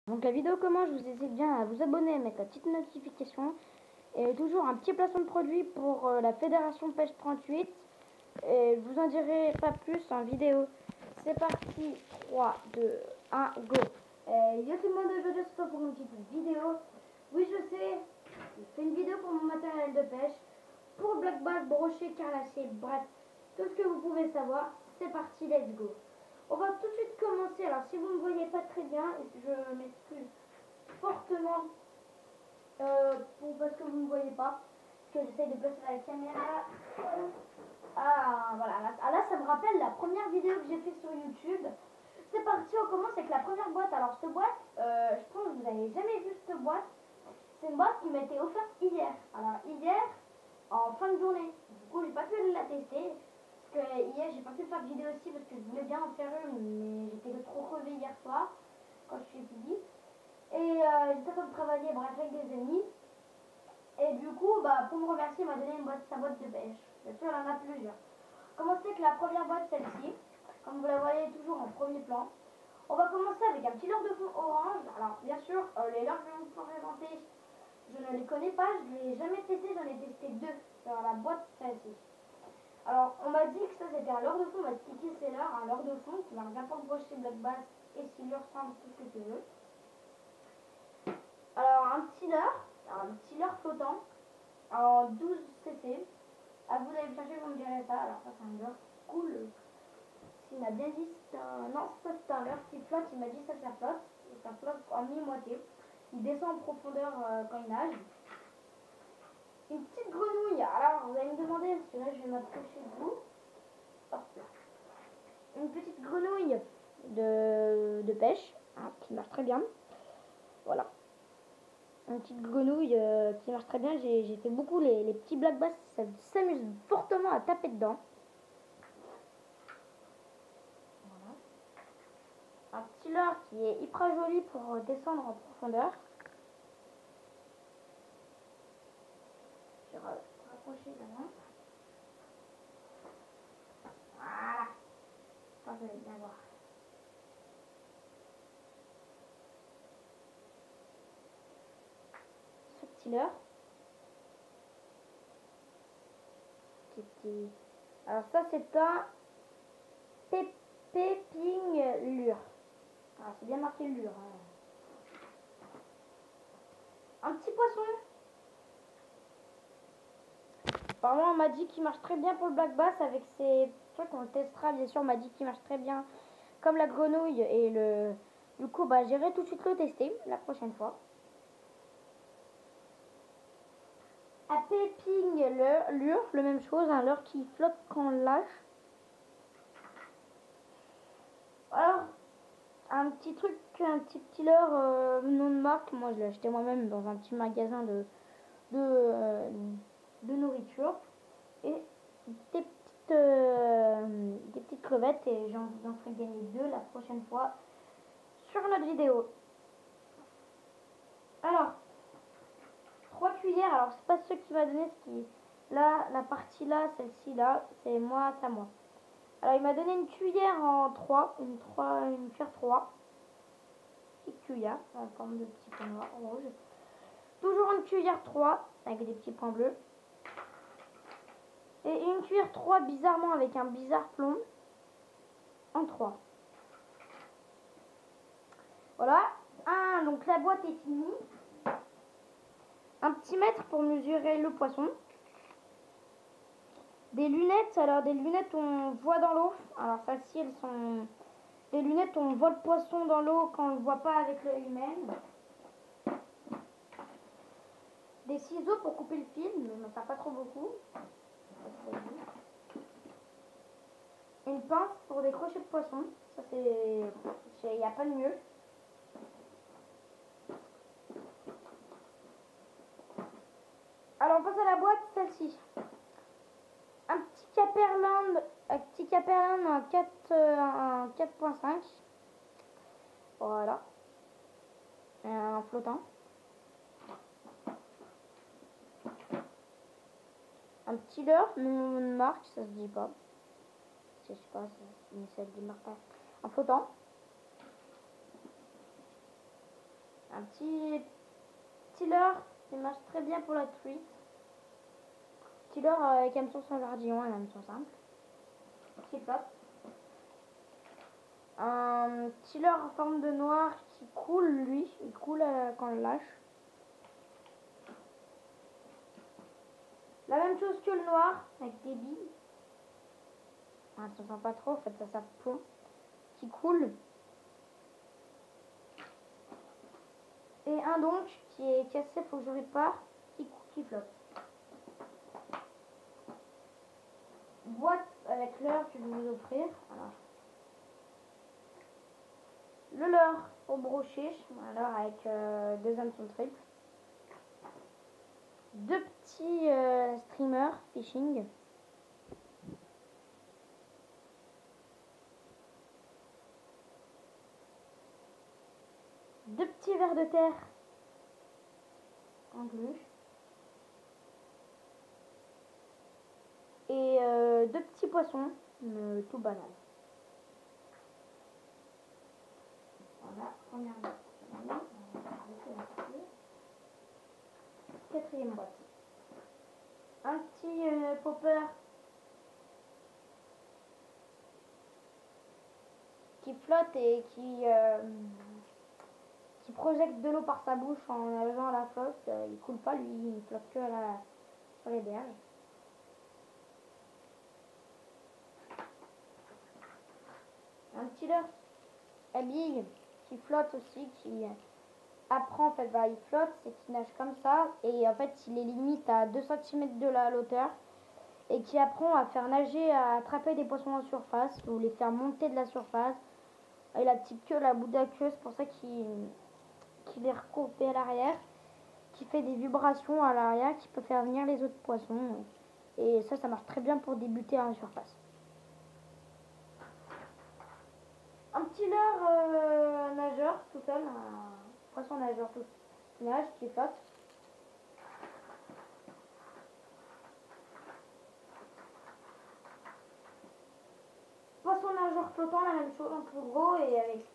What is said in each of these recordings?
Donc la vidéo commence, je vous incite bien à vous abonner, à mettre la petite notification. Et toujours un petit placement de produit pour la Fédération Pêche 38. Et je vous en dirai pas plus en vidéo. C'est parti, 3, 2, 1, go. Yo tout le monde, aujourd'hui c'est pas pour une petite vidéo. Oui je sais, je fais une vidéo pour mon matériel de pêche. Pour black bass, brochet, carnassier, bref, tout ce que vous pouvez savoir. C'est parti, let's go. On va tout de suite commencer. Alors si vous ne me voyez pas très bien, je m'excuse fortement parce que vous ne me voyez pas. Parce que j'essaie de placer la caméra. Ah voilà, là ça me rappelle la première vidéo que j'ai fait sur YouTube. C'est parti, on commence avec la première boîte. Alors cette boîte, je pense que vous n'avez jamais vu cette boîte. C'est une boîte qui m'a été offerte hier. Alors hier, en fin de journée. Du coup j'ai pas pu la tester. Parce que hier j'ai pas pu faire de vidéo aussi parce que je voulais bien en faire une, mais j'étais trop crevée hier soir quand je suis étudiée. Et j'étais en train de travailler, bref, avec des amis. Et du coup, pour me remercier, il m'a donné sa boîte de pêche. Bien sûr, il en a plusieurs. Commencer avec la première boîte, celle-ci. Comme vous la voyez toujours en premier plan. On va commencer avec un petit leurre de fond orange. Alors, bien sûr, les leurres que je vais vous présenter, je ne les connais pas, je ne les ai jamais testés, j'en ai testé deux sur la boîte celle-ci. Alors, on m'a dit que ça c'était un leurre de fond, on m'a expliqué c'est leurre, un leurre de fond qui marche n'importe brochet, black bass et silure, simple, tout ce que tu veux. Alors, un petit leurre flottant en 12 cc. À vous d'aller chercher, vous me direz ça. Alors, ça, c'est un leurre cool. Il m'a bien dit, non, ça c'est un leurre qui flotte. Il m'a dit, ça flotte. Et ça flotte en mi-moitié. Il descend en profondeur quand il nage. Une petite grenouille. Alors, vous allez me demander, parce que là, je vais m'approcher de vous. Hop là. Une petite grenouille de pêche, hein, qui marche très bien. Voilà. Une petite grenouille qui marche très bien. J'ai fait beaucoup les petits black bass, ça s'amuse fortement à taper dedans. Voilà. Un petit leurre qui est hyper joli pour descendre en profondeur. Je vais rapprocher la main. Voilà. Ça, vous allez bien voir. Ce petit leurre. Alors ça c'est un péping lure. Alors c'est bien marqué lure. Hein. Un petit poisson. Apparemment on m'a dit qu'il marche très bien pour le black bass avec ses trucs, on le testera bien sûr. On m'a dit qu'il marche très bien comme la grenouille et le... Du coup j'irai tout de suite le tester la prochaine fois. À péping lure, le même chose, un leurre qui flotte quand on le lâche. Alors, un petit truc, un petit leurre nom de marque, moi je l'ai acheté moi-même dans un petit magasin de nourriture. Et des petites crevettes, et j'en ferai gagner 2 la prochaine fois sur notre vidéo. Alors, 3 cuillères, alors c'est pas ce qui va donner ce qui... Là, la partie là, celle-ci là, c'est moi, c'est à moi. Alors il m'a donné une cuillère en 3, une cuillère 3. Petite cuillère, en forme de petit point noir rouge. Toujours une cuillère 3 avec des petits points bleus. Et une cuillère 3 bizarrement avec un bizarre plomb en 3. Voilà. Donc la boîte est finie. Un petit mètre pour mesurer le poisson. Des lunettes, alors des lunettes où on voit dans l'eau. Alors celles-ci elles sont des lunettes où on voit le poisson dans l'eau quand on ne le voit pas avec l'œil humain. Des ciseaux pour couper le fil, mais je ne m'en sers pas trop beaucoup. Une pince pour décrocher le poisson. Ça c'est... il n'y a pas de mieux. Alors on passe à la boîte, celle-ci. Un petit Caperland en 4.5. Voilà. Un flottant. Un petit leurre, non de marque, ça se dit pas. Je sais pas, mais ça se dit marque pas. Un flottant. Un petit leurre qui marche très bien pour la truite. Petit leurre avec hameçon sans gardillon, un hameçon simple. Qui flotte. Un petit leurre en forme de noir qui coule, lui. Il coule quand on le lâche. La même chose que le noir, avec des billes. Ah, ça ne sent pas trop, en fait, ça plomb. Qui coule. Et un donc qui est cassé, faut que je répare, qui flotte. Boîte avec leurre que je vais vous offrir. Alors, le leurre au brochet, alors avec 2 hameçons triples. 2 petits streamers fishing. Deux petits vers de terre en gluche. Et 2 petits poissons, tout banal. Voilà, première boîte. Quatrième boîte. Un petit popper qui flotte et qui projette de l'eau par sa bouche en nageant à la flotte. Il coule pas, lui, il flotte que sur les berges. Un petit leurre à billes qui flotte aussi, qui apprend, en fait, il flotte, c'est qu'il nage comme ça, et en fait, il est limite à 2 cm de la hauteur, et qui apprend à faire nager, à attraper des poissons en surface, ou les faire monter de la surface. Et la petite queue, la bout de la queue, c'est pour ça qu'il est recourbé à l'arrière, qui fait des vibrations à l'arrière, qui peut faire venir les autres poissons. Et ça marche très bien pour débuter à la surface. Un petit leurre nageur tout seul, un poisson nageur tout qui nage, qui flotte. Poisson nageur flottant, la même chose, un peu gros et avec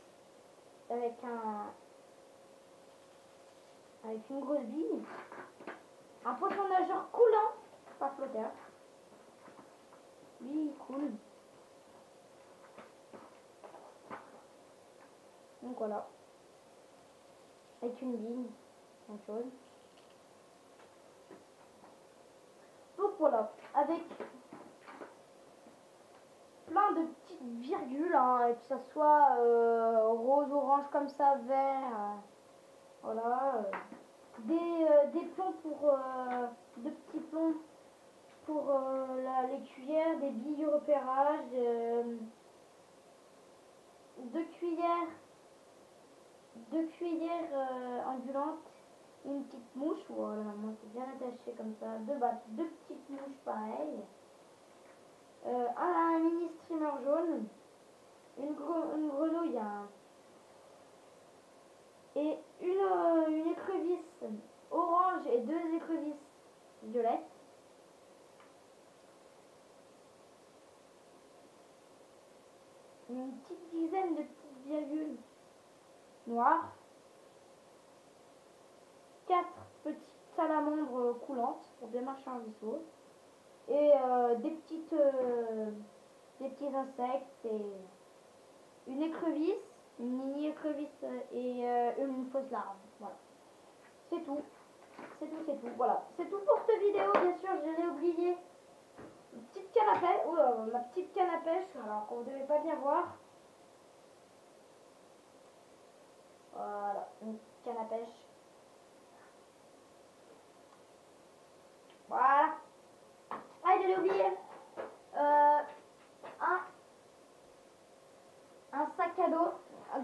une grosse bille. Un poisson nageur coulant, pas flotteur. Lui, il coule. Donc voilà. Avec une bille, même chose. Donc voilà, avec plein de petites virgules, hein, que ça soit rose, orange comme ça, vert, voilà. Des plombs pour de petits plombs pour les cuillères, des billes au repérage, 2 cuillères ondulantes, une petite mouche, voilà, moi c'est bien attaché comme ça, 2 petites mouches pareilles, un mini streamer jaune, une grenouille, et une écrevisse orange et 2 écrevisses violettes. Une petite dizaine de petites virgules noires. 4 petites salamandres coulantes pour bien marcher en ruisseau. Et des petits insectes et une écrevisse, une mini écrevisse et une fausse larve. Voilà. C'est tout. C'est tout. Voilà. C'est tout pour cette vidéo. Bien sûr, je l'ai oublié. Une petite canne à pêche. Ma petite canne à pêche. Alors qu'on ne devait pas bien voir. Voilà. Une petite canne à pêche. Voilà. Ah, je l'ai oublié. Un sac à dos.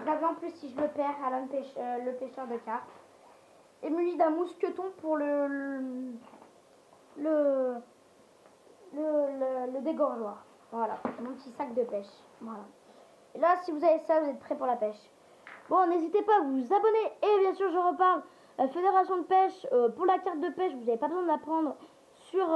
Gravé en plus si je le perds, Alan le pêcheur de cartes. Et muni d'un mousqueton pour le dégorgeoir. Voilà, mon petit sac de pêche. Voilà. Et là, si vous avez ça, vous êtes prêts pour la pêche. Bon, n'hésitez pas à vous abonner. Et bien sûr, je reparle. Fédération de pêche, pour la carte de pêche, vous n'avez pas besoin de la prendre sur...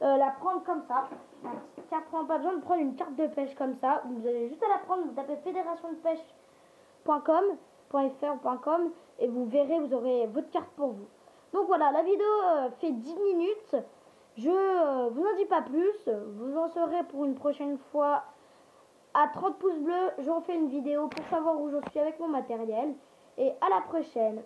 la prendre comme ça. La petite carte, pas besoin de prendre une carte de pêche comme ça. Vous avez juste à la prendre, vous tapez fédérationdepêche.com. .fr ou .com et vous verrez, vous aurez votre carte pour vous. Donc voilà, la vidéo fait 10 minutes. Je vous en dis pas plus. Vous en saurez pour une prochaine fois. À 30 pouces bleus, je refais une vidéo pour savoir où je suis avec mon matériel. Et à la prochaine.